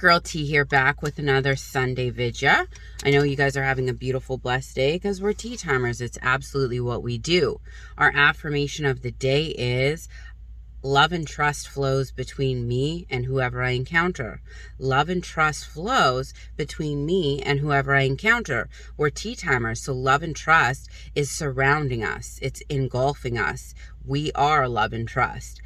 girl T here, back with another Sunday vidya. I know you guys are having a beautiful, blessed day because we're tea timers. It's absolutely what we do. Our affirmation of the day is love and trust flows between me and whoever I encounter. Love and trust flows between me and whoever I encounter. We're tea timers, so love and trust is surrounding us. It's engulfing us. We are love and trust.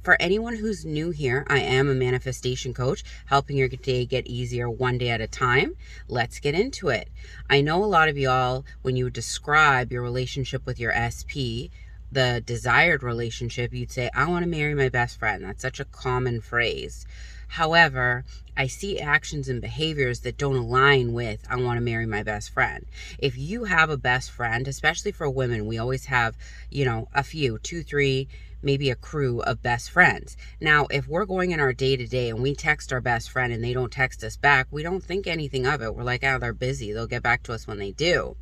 For anyone who's new here, I am a manifestation coach, helping your day get easier one day at a time. Let's get into it. I know a lot of y'all, when you describe your relationship with your SP, the desired relationship, you'd say, I want to marry my best friend. That's such a common phrase. However, I see actions and behaviors that don't align with, I want to marry my best friend. If you have a best friend, especially for women, we always have, a few, 2, 3, maybe a crew of best friends. Now, if we're going in our day-to-day and we text our best friend and they don't text us back, we don't think anything of it. We're like, they're busy. They'll get back to us when they do.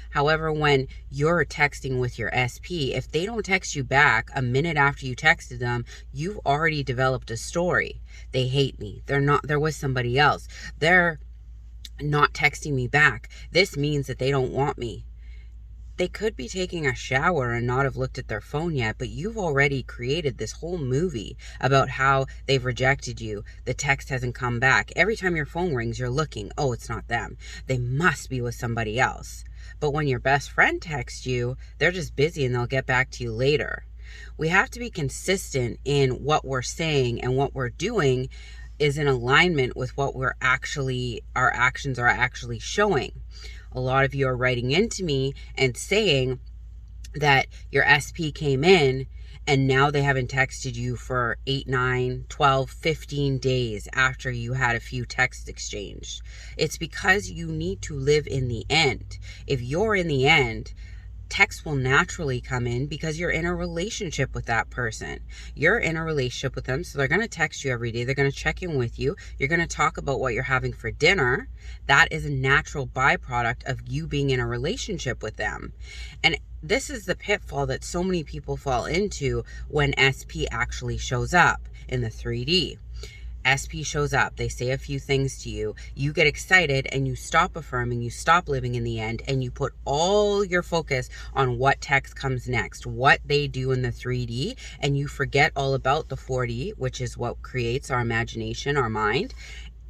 However, when you're texting with your SP, if they don't text you back a minute after you texted them, you've already developed a story. They hate me. They're with somebody else. They're not texting me back. This means that they don't want me. They could be taking a shower and not have looked at their phone yet, but you've already created this whole movie about how they've rejected you. The text hasn't come back. Every time your phone rings, you're looking, oh, it's not them. They must be with somebody else. But when your best friend texts you, they're just busy and they'll get back to you later. We have to be consistent in what we're saying, and what we're doing is in alignment with what our actions are actually showing. A lot of you are writing into me and saying that your SP came in and now they haven't texted you for 8, 9, 12, 15 days after you had a few texts exchanged. It's because you need to live in the end. If you're in the end, text will naturally come in because you're in a relationship with that person. You're in a relationship with them, so they're going to text you every day. They're going to check in with you. You're going to talk about what you're having for dinner. That is a natural byproduct of you being in a relationship with them. And this is the pitfall that so many people fall into when SP actually shows up in the 3D. SP shows up, they say a few things to you, you get excited and you stop affirming, you stop living in the end, and you put all your focus on what text comes next, what they do in the 3D, and you forget all about the 4D, which is what creates our imagination, our mind.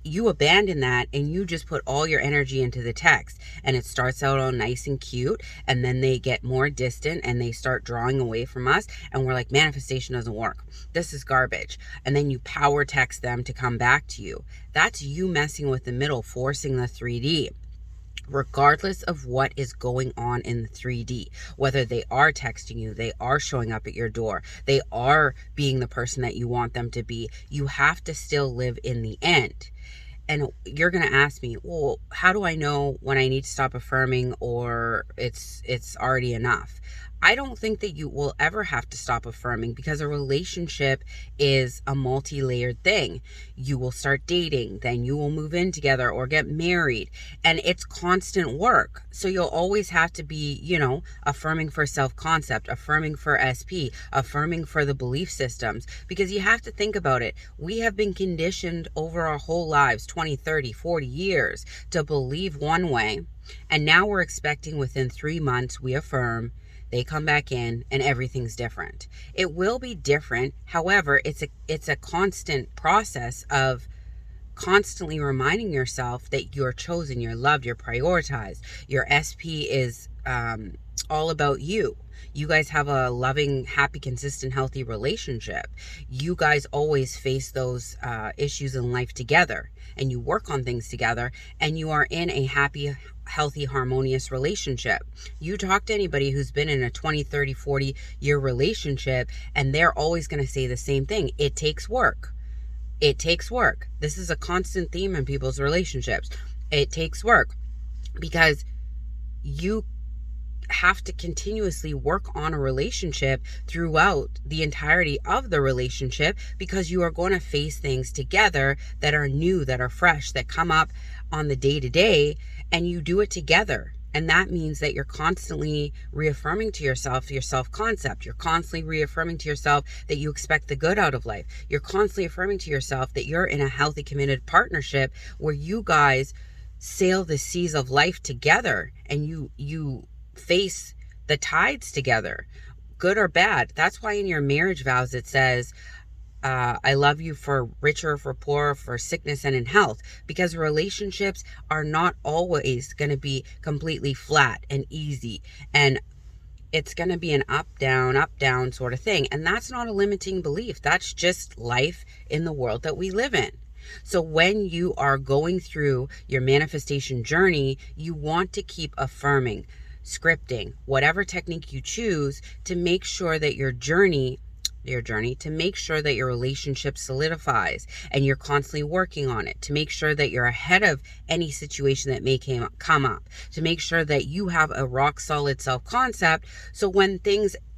You abandon that and you just put all your energy into the text, and it starts out all nice and cute, and then they get more distant and they start drawing away from us, and we're like, manifestation doesn't work. This is garbage. And then you power text them to come back to you. That's you messing with the middle, forcing the 3D. Regardless of what is going on in the 3D, whether they are texting you, they are showing up at your door, they are being the person that you want them to be, you have to still live in the end. And you're going to ask me, well, how do I know when I need to stop affirming or it's already enough? I don't think that you will ever have to stop affirming, because a relationship is a multi-layered thing. You will start dating, then you will move in together or get married, and it's constant work. So you'll always have to be, affirming for self-concept, affirming for SP, affirming for the belief systems, because you have to think about it. We have been conditioned over our whole lives, 20, 30, 40 years, to believe one way, and now we're expecting within 3 months we affirm, they come back in, and everything's different. It will be different. However, it's a constant process of constantly reminding yourself that you're chosen, you're loved, you're prioritized. Your SP is all about you. You guys have a loving, happy, consistent, healthy relationship. You guys always face those issues in life together, and you work on things together, and you are in a happy, healthy, harmonious relationship. You talk to anybody who's been in a 20, 30, 40 year relationship, and they're always going to say the same thing. It takes work. It takes work. This is a constant theme in people's relationships. It takes work because you have to continuously work on a relationship throughout the entirety of the relationship, because you are going to face things together that are new, that are fresh, that come up on the day-to-day, and you do it together. And that means that you're constantly reaffirming to yourself your self-concept. You're constantly reaffirming to yourself that you expect the good out of life. You're constantly affirming to yourself that you're in a healthy, committed partnership where you guys sail the seas of life together, and you face the tides together, good or bad. That's why in your marriage vows it says, I love you for richer, for poorer, for sickness, and in health, because relationships are not always going to be completely flat and easy, and it's going to be an up down sort of thing. And that's not a limiting belief. That's just life in the world that we live in. So when you are going through your manifestation journey, you want to keep affirming, scripting, whatever technique you choose, to make sure that your journey, to make sure that your relationship solidifies and you're constantly working on it, to make sure that you're ahead of any situation that may come up, to make sure that you have a rock solid self-concept. So when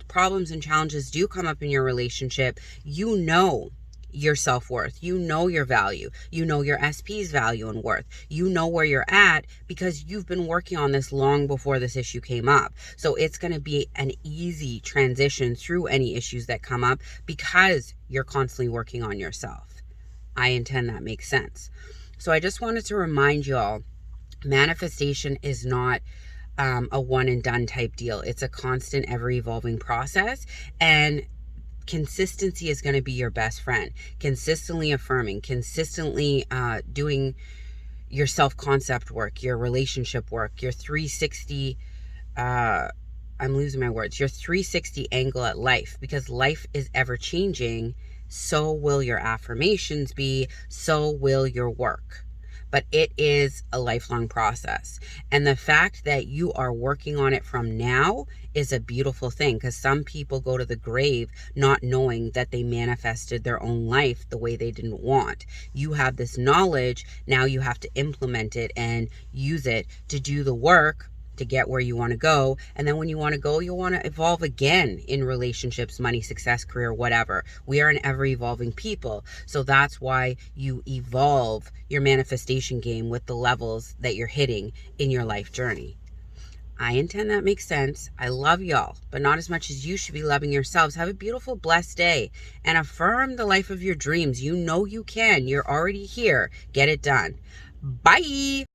problems and challenges do come up in your relationship, you know your self-worth, you know your value, you know your SP's value and worth, you know where you're at, because you've been working on this long before this issue came up. So it's going to be an easy transition through any issues that come up because you're constantly working on yourself. I intend that makes sense. So I just wanted to remind you all, manifestation is not a one and done type deal. It's a constant, ever evolving process, and consistency is going to be your best friend. Consistently affirming, consistently doing your self-concept work, your relationship work, your 360, I'm losing my words, your 360 angle at life, because life is ever changing. So will your affirmations be, so will your work. But it is a lifelong process. And the fact that you are working on it from now is a beautiful thing, because some people go to the grave not knowing that they manifested their own life the way they didn't want. You have this knowledge. Now you have to implement it and use it to do the work to get where you want to go. And then when you want to go, you'll want to evolve again in relationships, money, success, career, whatever. We are an ever evolving people. So that's why you evolve your manifestation game with the levels that you're hitting in your life journey. I intend that makes sense. I love y'all, but not as much as you should be loving yourselves. Have a beautiful, blessed day, and affirm the life of your dreams. You know you can. You're already here. Get it done. Bye.